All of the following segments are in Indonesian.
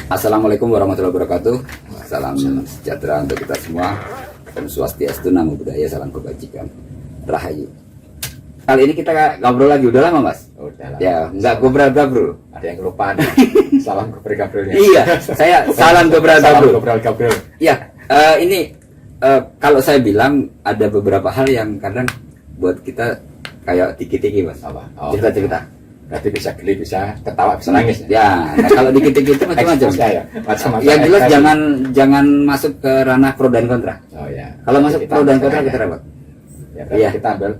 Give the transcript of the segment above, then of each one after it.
Assalamualaikum warahmatullahi wabarakatuh. Salam sejahtera untuk kita semua. Om Swastiastu, Namo Buddhaya, salam kebajikan. Rahayu. Kali ini kita ngobrol lagi, udah lama mas? Udah lama. Ya, nggak gobral-gabrul. Ada yang kelupaan. Salam gobral-gabrulnya. Iya, saya salam gobral-gabrul. Gobral-gabrul. Ya, ini kalau saya bilang ada beberapa hal yang kadang buat kita kayak tiki-tiki mas. Apa? Oh, Cerita-cerita. Berarti bisa geli, bisa ketawa, bisa nangis. Ya, nah kalau dikit-dikit itu macam-macam. Ya, macam-macam. Yang jelas ekspresi. jangan masuk ke ranah pro dan kontra. Oh ya. Kalau masuk Kita pro dan kontra tengahnya. kita rapat. Ya, berarti Iya. kita ambil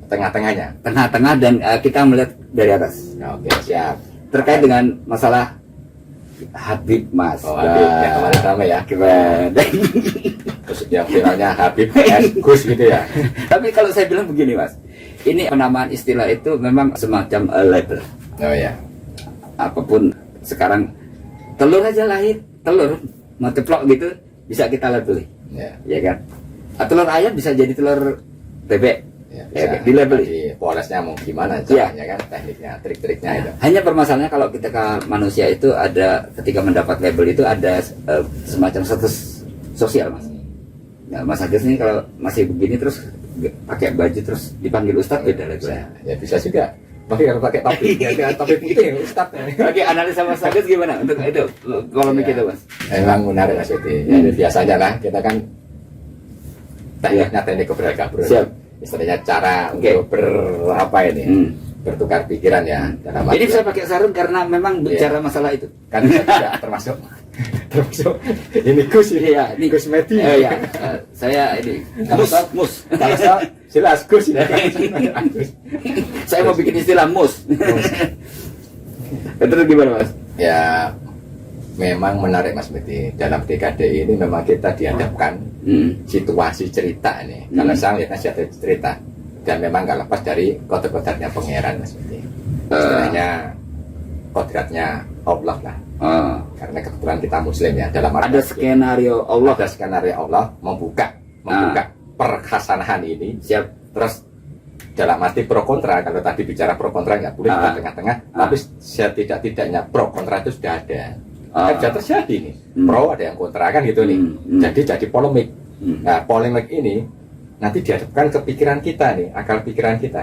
tengah-tengahnya. Tengah-tengah dan kita melihat dari atas. Oke, siap. Terkait dengan masalah Habib mas. Oh, Habib yang kemarin ramai ya. Keren. Terus yang viralnya Habib S. Gus gitu ya. Tapi kalau saya bilang begini mas, ini penamaan istilah itu memang semacam label. Oh ya. Apapun sekarang telur aja lahir, telur mau ceplok gitu bisa kita labeli, Ya. ya kan? Telur ayam bisa jadi telur bebek. Ya, Ya, di label. Di polesnya mau gimana Iya. caranya kan, tekniknya, trik-triknya itu. Hanya permasalahannya kalau kita ke manusia itu ada ketika mendapat label itu ada semacam status sosial mas. Nah, Mas Agus ini kalau masih begini terus pakai baju terus dipanggil Ustadz beda labelnya. Ya bisa juga. Tapi kalau pakai topi, ya topi putih Ustadz. Oke, analisa Mas Agus gimana untuk itu polemik Ya. itu mas? Memang menarik Mas Yudi. Ya, biasanya lah kita kan tekniknya teknik gobral-gabrul. Siap. Istilahnya cara Oke. untuk berapa ini, bertukar pikiran ya. Dalam Ini arti- bisa pakai sarung karena memang bicara masalah itu. kan bisa juga termasuk ini Gus ini. Iya, ini Gus Medi. Ya, saya ini Kalau mus, saya- mus. Kalau saya jelas Gus ini. Gus. Saya mau bikin istilah mus. Terus gimana mas? Ya memang menarik Mas Medi. Dalam dekade ini memang kita dihadapkan situasi cerita ini. Kalau saya lihatnya ada cerita dan memang gak lepas dari kodratnya pangeran Mas Medi. Istilahnya kodratnya Allah lah. Karena kebetulan kita Muslim ya. Dalam arti Ada skenario Allah. ada skenario Allah membuka perkhasanahan ini. Siap. Terus dalam arti pro kontra, kalau tadi bicara pro kontra nggak boleh di tengah-tengah, tapi setidak-tidaknya pro kontra itu sudah ada. Kan sudah terjadi nih, pro ada yang kontra kan gitu nih. Jadi polemik. Nah polemik ini nanti dihadapkan ke pikiran kita nih, akal pikiran kita.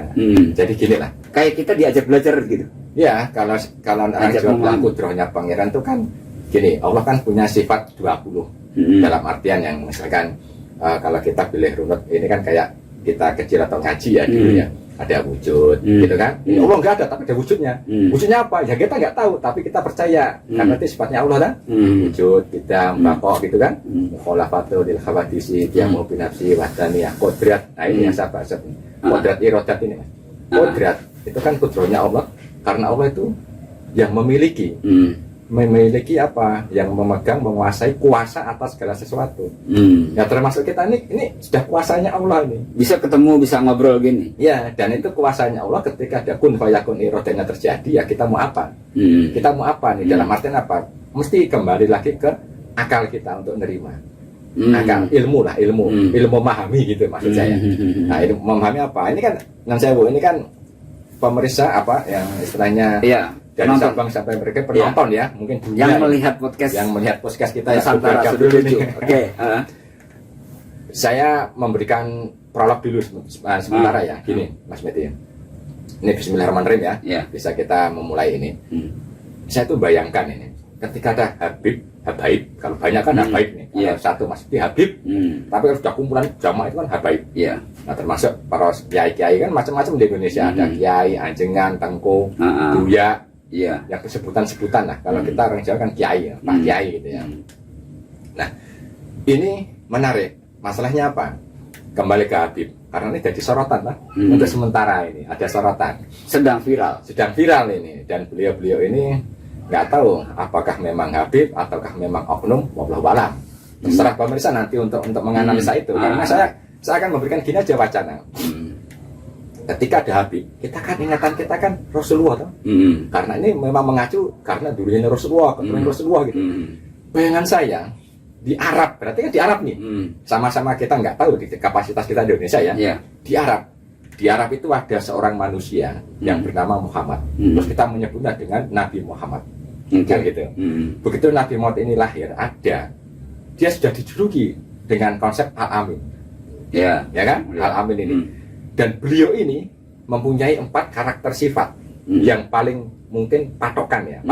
Jadi gini lah. Kayak kita diajak belajar gitu. Ya kalau orang Ajak Jawa bilang memahami. kudrohnya pangeran itu kan gini, Allah kan punya sifat 20 dalam artian yang misalkan kalau kita pilih runut ini kan kayak kita kecil atau ngaji ya dulu ya, ada wujud gitu kan. Ini Allah nggak ada tapi ada wujudnya. Wujudnya apa? Ya kita nggak tahu tapi kita percaya karena itu sifatnya Allah kan. Wujud kita bakok gitu kan. Mukhalafatu lil khawadisi dia mau binafsi wadhaniyah kodrat. Nah ini yang saya bahas. Kodrat irodat ini Mas. Kodrat itu kan kudrohnya Allah karena Allah itu yang memiliki apa, yang memegang, menguasai kuasa atas segala sesuatu. Ya termasuk kita ini sudah kuasanya Allah ini. Bisa ketemu, bisa ngobrol gini. Ya dan itu kuasanya Allah ketika ada kun fayakun irodanya terjadi ya kita mau apa? Kita mau apa nih dalam artian apa? Mesti kembali lagi ke akal kita untuk menerima. Akal ilmu lah ilmu memahami gitu maksud saya. Nah ilmu memahami apa? Ini kan ini kan pemeriksa apa yang istilahnya Iya. dari Penonton. Sabang sampai mereka penonton ya mungkin dunia Yang ya. melihat podcast Yang melihat podcast kita ya Nusantara Gobral Sudut Gabrul Lucu. ini. Oke. Saya memberikan prolog dulu sementara ya gini Mas Medi. Ini Bismillahirrahmanirrahim ya. Ya. Bisa kita memulai ini. Saya tuh bayangkan ini ketika ada Habaib kalau banyak kan Habaib nih. Kalau Iya. satu Mas Medi Habib tapi kalau sudah kumpulan jamaah itu kan Habaib. Iya. Nah termasuk para kiai-kiai kan macam-macam di Indonesia ada kiai, anjengan, tengku, buya. Iya. Yang sebutan-sebutan lah. Kalau kita orang Jawa kan kiai, ya, Pak Kiai gitu ya. Nah, ini menarik. Masalahnya apa? Kembali ke Habib. Karena ini jadi sorotan lah. Untuk sementara ini ada sorotan. Sedang viral. Sedang viral ini dan beliau-beliau ini nggak tahu apakah memang Habib ataukah memang oknum, wallahu a'lam. Terserah pemirsa nanti untuk menganalisa itu. Karena saya akan memberikan gini aja wacana. Ketika ada Habib, kita kan ingatan kita kan Rasulullah toh? Karena ini memang mengacu karena dulunya Rasulullah, keturunan Rasulullah gitu. Bayangan saya di Arab, berarti kan di Arab nih. Sama-sama kita nggak tahu di kapasitas kita di Indonesia ya. Iya. Di Arab itu ada seorang manusia yang bernama Muhammad. Terus kita menyebutnya dengan Nabi Muhammad. kan gitu. Begitu Nabi Muhammad ini lahir, dia sudah dijuluki dengan konsep Al-Amin. Ya kan? Al-Amin ini. Dan beliau ini mempunyai 4 karakter sifat yang paling mungkin patokan.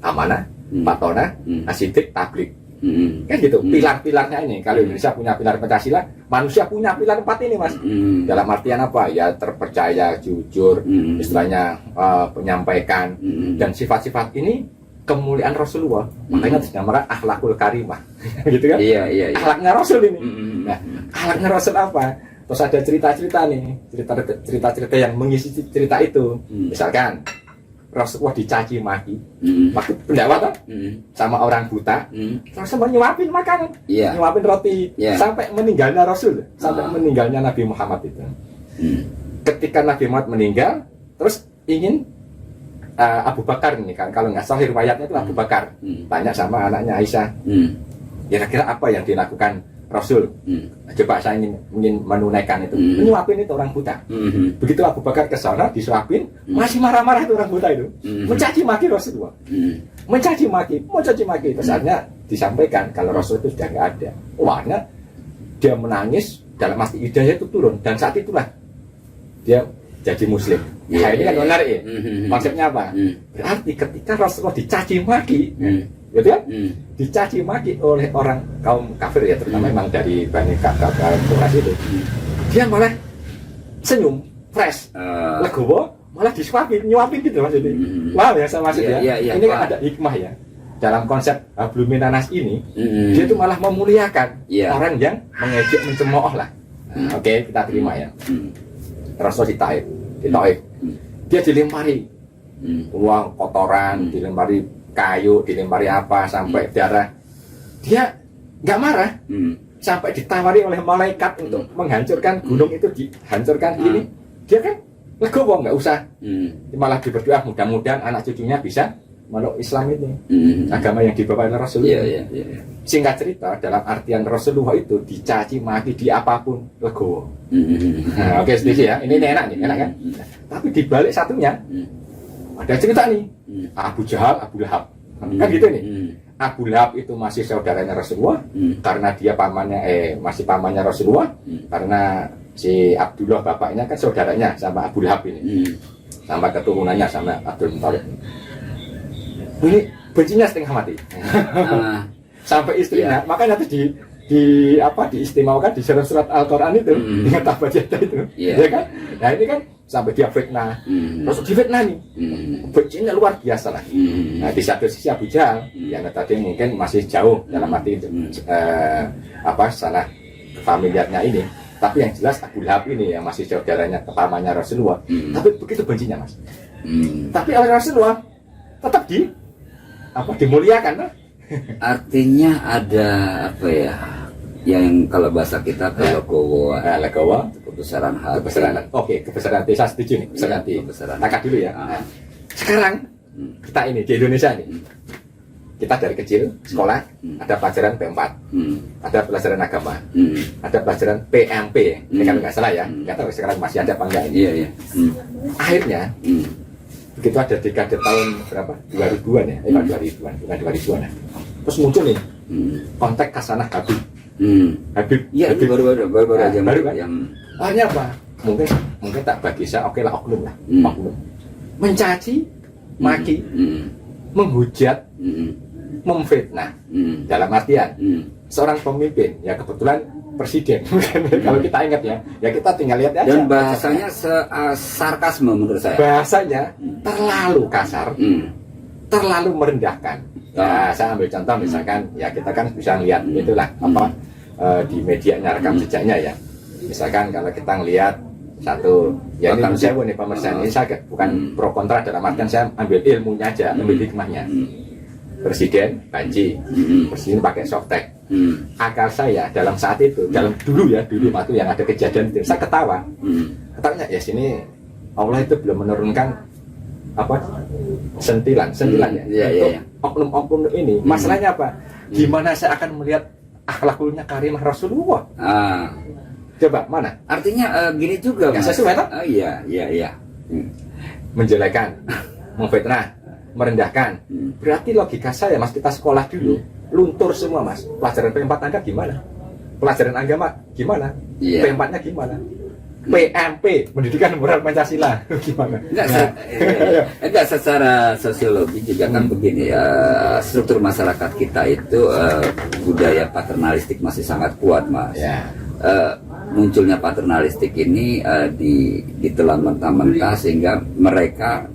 Amanah, patona, asidik, tablik. Kan gitu. Pilar-pilarnya ini. Kalau Indonesia punya pilar Pancasila, manusia punya pilar 4 ini, Mas. Dalam artian apa? Ya terpercaya, jujur, istilahnya penyampaikan. Dan sifat-sifat ini kemuliaan Rasulullah. Makanya dinamakan akhlakul karimah. Gitu kan? Iya. Akhlaknya Rasul ini. Nah, akhlaknya Rasul apa? Terus ada cerita-cerita nih, cerita-cerita yang mengisi cerita itu. Misalkan Rasulullah dicaci maki, waktu pendakwah sama orang buta, Rasul nyuapin makanan, nyuapin roti, sampai meninggalnya Rasul, sampai meninggalnya Nabi Muhammad itu. Ketika Nabi Muhammad meninggal, terus ingin Abu Bakar ini kan, kalau nggak salah riwayatnya itu Abu Bakar, tanya sama anaknya Aisyah, kira-kira apa yang dilakukan Rasul? Coba saya ingin menunaikan itu, menyuapin itu orang buta. Begitu Abu Bakar ke sana disuapin, masih marah-marah itu orang buta itu, mencaci maki Rasulullah, mencaci maki. Pesannya disampaikan kalau Rasul itu sudah nggak ada. Wahnya dia menangis, dalam arti hidayah itu turun, dan saat itulah dia jadi Muslim. Nah, ini kan menarik ya. Maksudnya apa? Berarti ketika Rasulullah dicaci maki, gitu ya, dicaci maki oleh orang kaum kafir ya, terutama memang dari Bani Quraisy itu, dia malah senyum, fresh, legowo, malah disuapin, nyuapin gitu maksudnya. Wow, ya sama maksudnya. Ini kan ada hikmah ya dalam konsep Bluminanas ini. Dia itu malah memuliakan orang yang mengejek, mencemooh lah. Oke, kita terima ya. Rasul di Taif, dia dilempari uang kotoran, dilempari kayu, dilempari apa sampai darah. Dia nggak marah, sampai ditawari oleh malaikat untuk menghancurkan gunung itu, dihancurkan ini. Dia kan legowo, nggak usah. Malah berdoa mudah-mudahan anak cucunya bisa meluk Islam ini, agama yang dibawa oleh Rasulullah. Singkat cerita, dalam artian Rasulullah itu dicaci maki di apapun legowo. Nah, oke, sedikit ya. Ini enak kan? Tapi di balik satunya ada cerita nih. Abu Jahal, Abu Lahab, kan gitu nih. Abu Lahab itu masih saudaranya Rasulullah, karena dia masih pamannya Rasulullah, karena si Abdullah bapaknya kan saudaranya sama Abu Lahab ini, sama keturunannya sama Abdul Muthalib. Ini bencinya setengah mati. Sampai istrinya, makanya nanti diistimewakan di surat Al-Quran itu dengan tabajadah itu, ya kan? Nah ini kan sampai dia fitnah, terus difitnah nih, bencinya luar biasa lah. Nah di satu sisi Abu Jahal yang tadi mungkin masih jauh dalam arti salah familiarnya ini, tapi yang jelas Abu Lahab ini yang masih saudaranya pamannya Rasulullah, tapi begitu bencinya Mas. Tapi oleh Rasulullah tetap dimuliakan lah. Artinya ada apa ya, yang kalau bahasa kita legowo, kebesaran hati. Kebesaran hati, saya setuju nih, kebesaran hati. Angkat dulu ya. Sekarang kita ini di Indonesia nih, kita dari kecil sekolah ada pelajaran P4, ada pelajaran agama, ada pelajaran PMP. Ini kalau nggak salah ya, nggak tahu sekarang masih ada apa enggak ini. Akhirnya begitu ada dekade tahun berapa? 2000-an ya, 2000-an, bukan 2000-an ya. Terus muncul nih konteks Hasanah Habib. Iya, baru aja kan? Yang akhirnya apa? Mungkin tak bagi saya, oke lah, oknum lah, oknum. Mencaci, maki, menghujat, memfitnah. Dalam artian seorang pemimpin, ya kebetulan presiden. Kalau kita ingat ya kita tinggal lihat aja. Dan bahasanya sarkasme menurut saya. Bahasanya terlalu kasar, terlalu merendahkan. Ya, saya ambil contoh misalkan, ya kita kan bisa lihat itulah di medianya rekam jejaknya ya. Misalkan kalau kita ngelihat satu, ya ini saya nih pemirsa ini saya bukan pro kontra dalam artian saya ambil ilmunya aja, ambil hikmahnya. Presiden banci, presiden pakai softtek. Akal saya dalam saat itu, dulu waktu yang ada kejadian itu, saya ketawa. Ketawanya ya sini Allah itu belum menurunkan sentilan ya. Oknum-oknum ini. Masalahnya apa? Gimana saya akan melihat akhlakulnya karimah Rasulullah? Coba mana? Artinya gini juga. Nggak sesuai kan? Iya. Menjelekan, memfitnah, merendahkan. Berarti logika saya Mas, kita sekolah dulu luntur semua Mas. Pelajaran P4 Anda gimana? Pelajaran agama gimana? Iya. P4-nya gimana? PMP, Pendidikan Moral Pancasila gimana? Enggak secara sosiologi juga kan begini ya, struktur masyarakat kita itu budaya paternalistik masih sangat kuat Mas. Ya. Munculnya paternalistik ini ditelan mentah-mentah sehingga mereka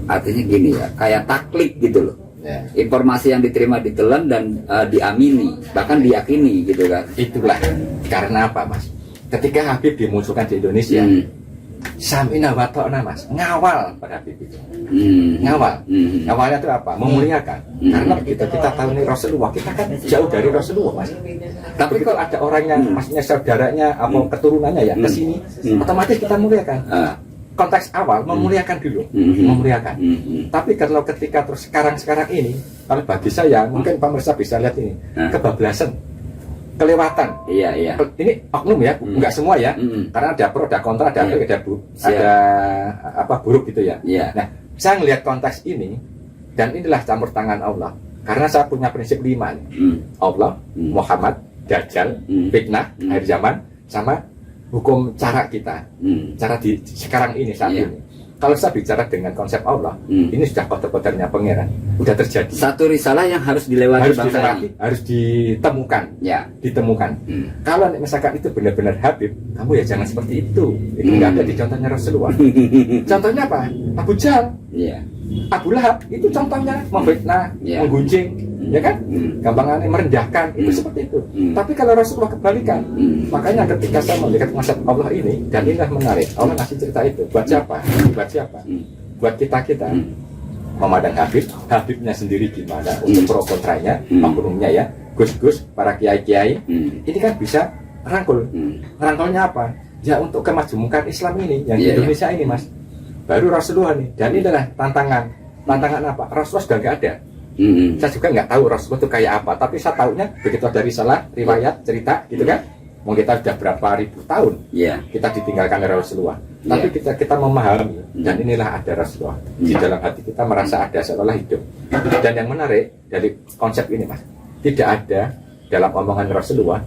artinya gini ya, kayak taklid gitu loh. Ya. Informasi yang diterima ditelan dan diamini, bahkan diyakini gitu kan. Itulah karena apa Mas? Ketika Habib dimunculkan di Indonesia, Samina wa ta'na Mas, ngawal pada Habib itu. Ngawal. Ngawalnya itu apa? Memuliakan. Karena kita tahu nih Rasulullah, kita kan jauh dari Rasulullah Mas. Tapi kalau ada orang yang maksudnya saudaranya atau keturunannya ya ke sini, otomatis kita muliakan. Konteks awal memuliakan dulu, memuliakan. Tapi kalau ketika terus sekarang ini, kalau bagi saya mungkin pemirsa bisa lihat ini kebablasan, kelewatan. Iya. Ini oknum ya, enggak semua ya. Karena ada pro, ada kontra, ada baik, ada apa buruk gitu ya. Nah, saya melihat konteks ini dan inilah campur tangan Allah. Karena saya punya prinsip 5 nih. Allah, Muhammad, Dajjal, fitnah, akhir zaman, sama hukum cara kita. Cara di sekarang ini saat ini. Kalau saya bicara dengan konsep Allah, ini sudah kotor-kotornya pangeran, sudah terjadi. Satu risalah yang harus dilewati, harus ditemukan, ditemukan. Kalau misalkan itu benar-benar Habib, kamu ya jangan seperti itu. Itu nggak ada di contohnya Rasulullah. Contohnya apa? Abu Jahal, Abu Lahab, itu contohnya memfitnah, menggunjing, ya kan? Gampangannya merendahkan, itu seperti itu. Tapi kalau Rasulullah kebalikan, makanya ketika saya melihat konsep Allah ini, dan inilah menarik, Allah ngasih cerita itu buat siapa? Buat siapa? Buat kita. Memandang Habibnya sendiri gimana, untuk pro kontranya, oknumnya ya, gus-gus, para kiai-kiai, ini kan bisa rangkul. Rangkulnya apa? Ya untuk kemajemukan Islam ini, yang di Indonesia ini Mas. Baru Rasulullah nih, dan ini adalah tantangan apa? Rasulullah sudah nggak ada. Saya juga nggak tahu Rasulullah itu kayak apa, tapi saya tahunya begitu ada risalah, riwayat, cerita, gitu kan? Mau kita sudah berapa ribu tahun kita ditinggalkan oleh Rasulullah, tapi kita memahami dan inilah ada Rasulullah di dalam hati kita, merasa ada seolah hidup. Dan yang menarik dari konsep ini Mas, tidak ada dalam omongan Rasulullah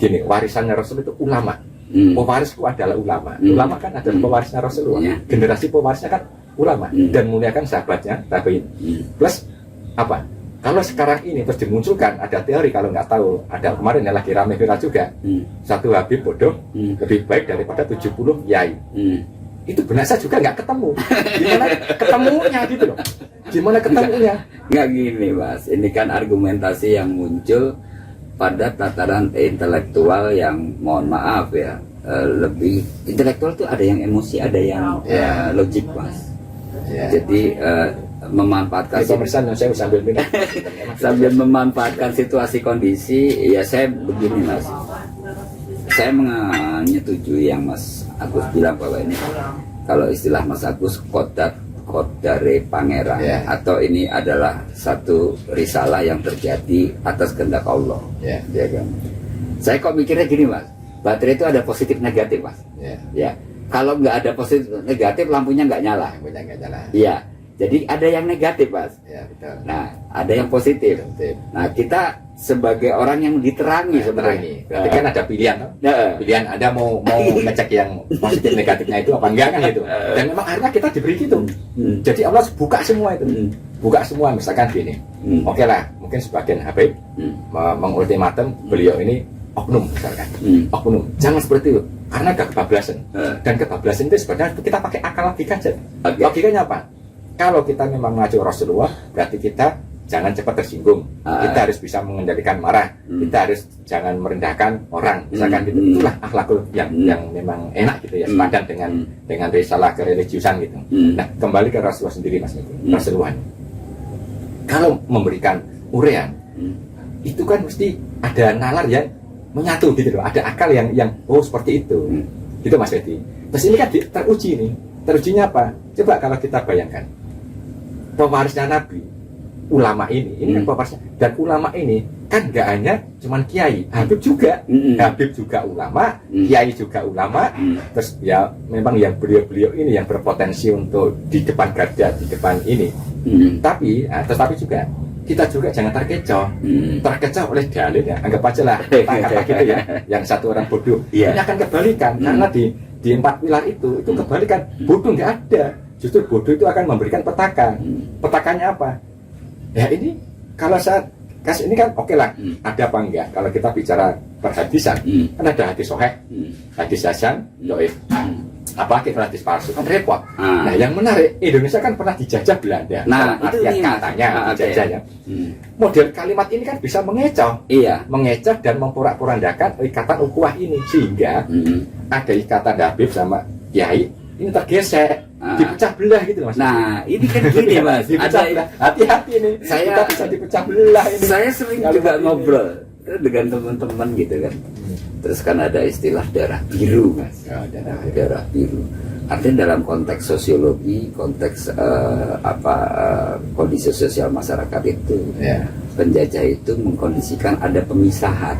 gini, warisannya Rasulullah itu ulama. Pewarisku adalah ulama. Ulama kan adalah pewarisnya Rasulullah. Generasi pewarisnya kan ulama dan muliakan sahabatnya tabi'in. Plus apa? Kalau sekarang ini terus dimunculkan ada teori, kalau nggak tahu, ada kemarin yang lagi rame viral juga, satu Habib bodoh lebih baik daripada 70 yai. Itu benar, saya juga nggak ketemu. Gimana ketemunya gitu loh? Gimana ketemunya? Nggak gini Mas, ini kan argumentasi yang muncul pada tataran intelektual yang mohon maaf ya, lebih intelektual tuh ada yang emosi, ada yang logik Mas. Jadi memanfaatkan sambil memanfaatkan situasi kondisi, ya saya begini Mas, saya menyetujui yang Mas Agus bilang bahwa ini kalau istilah Mas Agus dari pangeran, atau ini adalah satu risalah yang terjadi atas kehendak Allah. Ya kan? Saya kok mikirnya gini Mas, baterai itu ada positif negatif Mas. Kalau nggak ada positif negatif, lampunya nggak nyala. Iya. Jadi ada yang negatif Mas. Betul. Nah, ada yang positif. Nah, kita sebagai orang yang diterangi sebenarnya. Berarti kan ada pilihan, pilihan Anda mau ngecek yang positif negatifnya itu apa enggak kan gitu. Dan memang akhirnya kita diberi gitu. Jadi Allah buka semua itu. Buka semua, misalkan gini. Oke lah, mungkin sebagian Habib mengultimatum beliau ini oknum misalkan. Oknum. Jangan seperti itu. Karena ada kebablasan. Dan kebablasan itu sebenarnya kita pakai akal logika saja. Logikanya apa? Kalau kita memang mengacu Rasulullah, berarti kita jangan cepat tersinggung. Kita harus bisa mengendalikan marah. Kita harus jangan merendahkan orang. Misalkan gitu. Itulah akhlakul yang memang enak gitu ya, sepadan dengan risalah kereligiusan gitu. Nah, kembali ke Rasulullah sendiri Mas. Rasulullah kalau memberikan urean, itu kan mesti ada nalar yang menyatu gitu loh. Ada akal yang oh seperti itu. Gitu Mas Edi. Terus ini kan teruji nih. Terujinya apa? Coba kalau kita bayangkan pewarisnya Nabi, ulama ini kan pewarisnya, dan ulama ini kan nggak hanya cuman kiai, Habib juga, Habib juga ulama, kiai juga ulama, terus ya memang yang beliau-beliau ini yang berpotensi untuk di depan garda, di depan ini. Tapi, tetapi juga kita juga jangan terkecoh oleh dalil ya. Anggap aja lah kata gitu ya, yang satu orang bodoh, ini akan kebalikan karena di 4 pilar itu kebalikan, bodoh nggak ada, justru bodoh itu akan memberikan petaka. Petakannya apa? Ya ini kalau saat kasih ini kan oke lah, ada apa enggak? Kalau kita bicara perhadisan, kan ada hadis sahih, hadis hasan, dhaif. Apalagi hadis palsu kan repot. Nah, yang menarik, Indonesia kan pernah dijajah Belanda. Nah, itu katanya dijajahnya. Model kalimat ini kan bisa mengecoh, mengecoh dan memporak-porandakan ikatan ukhuwah ini, sehingga ada ikatan Habib sama Kiai ini tergesek, dipecah belah gitu Mas. Nah, ini kan gini Mas, hati-hati nih, kita bisa dipecah belah ini. Saya sering juga ngobrol dengan teman-teman gitu kan. Terus kan ada istilah darah biru Mas. Darah biru. Artinya dalam konteks sosiologi, konteks kondisi sosial masyarakat itu, penjajah itu mengkondisikan ada pemisahan,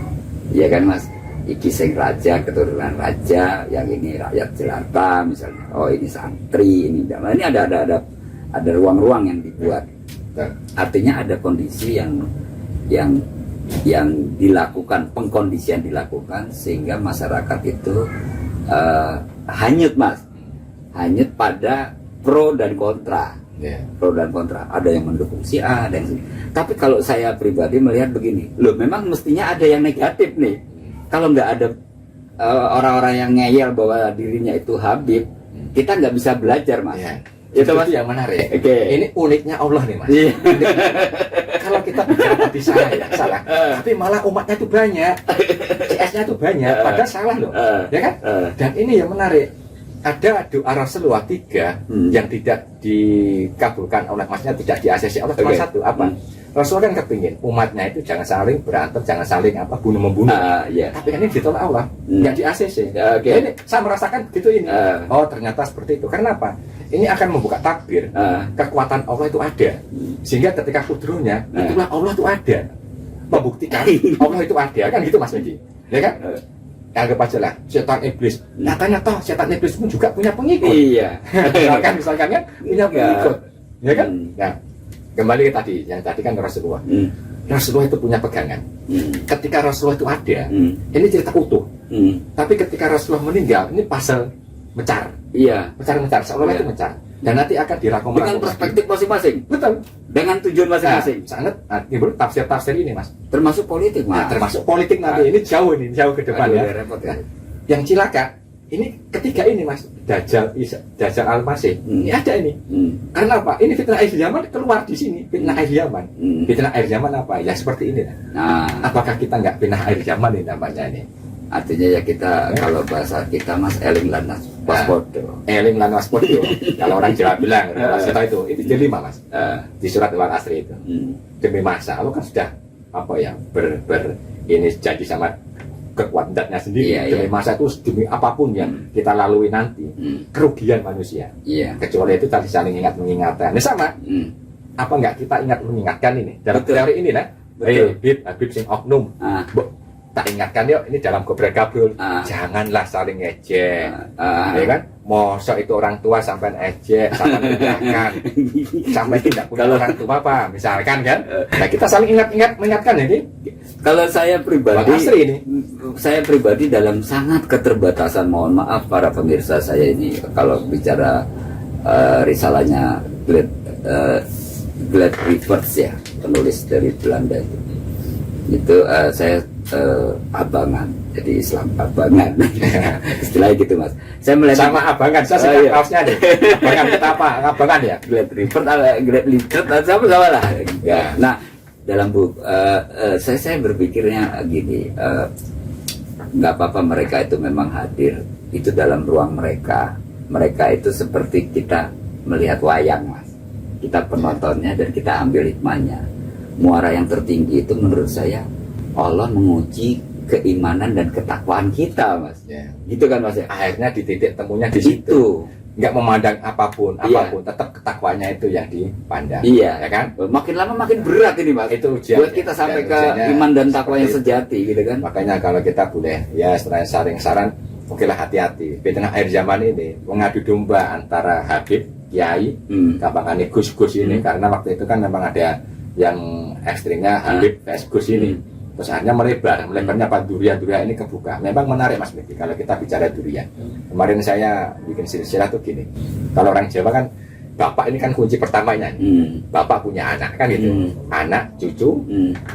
ya kan Mas? Iki sing raja, keturunan raja, yang ini rakyat jelata misalnya. Oh ini santri, ini ada ruang-ruang yang dibuat. Artinya ada kondisi yang dilakukan, pengkondisian dilakukan sehingga masyarakat itu hanyut Mas, hanyut pada pro dan kontra. Pro dan kontra, ada yang mendukung si A, ada yang tapi kalau saya pribadi melihat begini, loh memang mestinya ada yang negatif nih. Kalau nggak ada orang-orang yang ngeyel bahwa dirinya itu Habib, kita nggak bisa belajar Mas. Itu Mas yang menarik. Ini uniknya Allah nih Mas. Kalau kita bicara tadi salah, tapi malah umatnya itu banyak, CS-nya itu banyak, padahal salah loh, ya kan? Dan ini yang menarik, ada doa Rasulullah 3 yang tidak dikabulkan oleh Masnya, tidak di-ACC oleh salah satu apa? Rasulullah kan kepingin umatnya itu jangan saling berantem, jangan saling bunuh-membunuh. Tapi kan ini ditolak Allah, nggak di ACC. Ini saya merasakan gitu ini. Oh ternyata seperti itu. Karena apa? Ini akan membuka takbir. Kekuatan Allah itu ada. Sehingga ketika kudrohnya, itulah Allah itu ada. Membuktikan Allah itu ada. Kan gitu Mas Medi. Ya kan? Anggap aja lah, setan iblis. Nyatanya toh setan iblis pun juga punya pengikut. Misalkan kan punya pengikut. Ya kan? Nah, kembali ke tadi, yang tadi kan Rasulullah. Rasulullah itu punya pegangan. Ketika Rasulullah itu ada, ini cerita utuh. Tapi ketika Rasulullah meninggal, ini pasal mecar. Mecar, seolah-olah itu mecar. Dan nanti akan dirakomendasi dengan perspektif masing-masing. Betul. Dengan tujuan masing-masing. Sangat, ibu tafsir-tafsir ini Mas. Termasuk politik Mas. Termasuk politik nanti. Ini jauh ke depan ya. Repot, ya. Yang cilaka, ini ketiga ini Mas, Dajjal Al-Masih. Ini ada ini. Karena apa? Ini fitnah akhir zaman keluar di sini. Fitnah akhir zaman. Fitnah akhir zaman apa? Ya seperti ini. Apakah kita nggak fitnah akhir zaman ini namanya ini? Artinya ya kita kalau bahasa kita Mas eling lan waspodo. Eling lan waspodo. Kalau orang Jawa bilang, kita itu dilima Mas. Di surat Al-Asr itu. Demi masa, Allah kan sudah ini jadi sama kekuatannya sendiri. Demi masa itu demi apapun yang kita lalui nanti, kerugian manusia. Kecuali itu tadi saling ingat mengingatkan. Ini sama. Apa enggak kita ingat mengingatkan ini dalam teori ini nah? Habib sing oknum. Tak ingatkan yuk, ini dalam gobrek kabul, janganlah saling ejek, ya kan? Mosok itu orang tua sampai ejek, sampai mengingatkan, sampai tidak punya orang tua apa, misalkan kan? Nah kita saling mengingatkan ini. Kalau saya pribadi dalam sangat keterbatasan, mohon maaf para pemirsa saya ini, kalau bicara risalahnya Glad Rivers ya, penulis dari Belanda itu saya abangan, jadi Islam abangan. Istilahnya gitu Mas. Saya melihat sama abangan, saya suka kaosnya deh. Abangan kita apa? Abangan ya? Glad Rivers sama lah. Nah, dalam buku saya berpikirnya gini, nggak apa-apa mereka itu memang hadir, itu dalam ruang mereka. Mereka itu seperti kita melihat wayang Mas. Kita penontonnya dan kita ambil hikmahnya. Muara yang tertinggi itu menurut saya Allah menguji keimanan dan ketakwaan kita Mas. Gitu kan Mas ya. Akhirnya di titik temunya di situ. nggak memandang apapun, Iya. tetap ketakwaannya itu yang dipandang. Iya. Ya kan? Makin lama makin berat ini Mas. Itu ujian. Buat kita sampai Dan ke ujiannya iman dan takwa yang seperti itu. sejati gitu kan. Makanya kalau kita boleh ya setelah saring saran, okelah hati-hati. Di tengah akhir zaman ini mengadu domba antara Habib, Kiai, gampangannya Gus-Gus ini, karena waktu itu kan memang ada yang ekstrimnya Habib vs Gus ini. Terus akhirnya melebarnya apa durian ini kebuka. Memang menarik Mas Miki kalau kita bicara durian. Kemarin saya bikin silsilah tuh gini. Kalau orang Jawa kan bapak ini kan kunci pertamanya. Bapak punya anak kan gitu. Anak, cucu,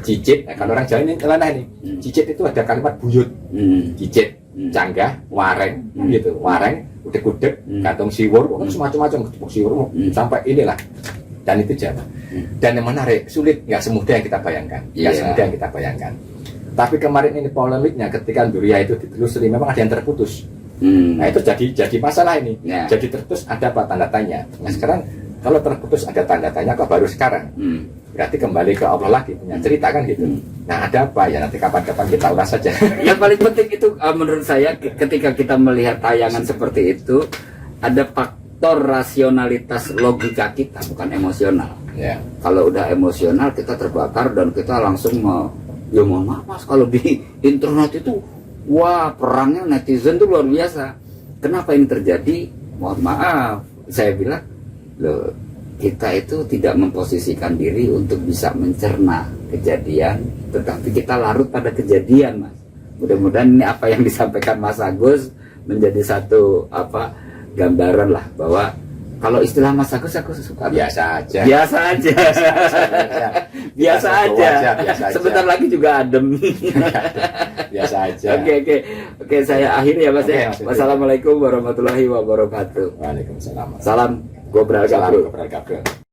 cicit. Nah, kalau orang Jawa ini celana nih. Cicit itu ada kalimat buyut. Cicit, canggah, wareng gitu. Wareng, udek-udek, gantung siwur, semacam-macam siwur sampai inilah. Dan itu Jawa. Dan yang menarik, sulit, nggak semudah yang kita bayangkan. Nggak semudah yang kita bayangkan. Tapi kemarin ini polemiknya ketika durian itu ditelusuri, memang ada yang terputus. Nah itu jadi masalah ini. Jadi terputus ada apa tanda tanya. Nah sekarang kalau terputus ada tanda tanya kok baru sekarang? Berarti kembali ke Allah lagi punya cerita kan gitu. Nah ada apa ya, nanti kapan-kapan kita ulas saja. Yang paling penting itu menurut saya ketika kita melihat tayangan seperti itu, ada faktor rasionalitas logika kita, bukan emosional. Ya. Kalau udah emosional kita terbakar dan kita langsung ya mohon maaf Mas, kalau di internet itu wah perangnya netizen tuh luar biasa. Kenapa ini terjadi? Mohon maaf, saya bilang loh, kita itu tidak memposisikan diri untuk bisa mencerna kejadian, tetapi kita larut pada kejadian Mas. Mudah-mudahan ini apa yang disampaikan Mas Agus menjadi satu gambaran lah, bahwa kalau istilah Mas Agus aku suka Biasa aja. biasa aja biasa aja. Sebentar lagi juga adem. Biasa aja. Oke, saya akhiri ya Mas ya. Mas. Wassalamualaikum warahmatullahi wabarakatuh. Waalaikumsalam. Salam Gobral Salam Gabrul. kepada Gabriel.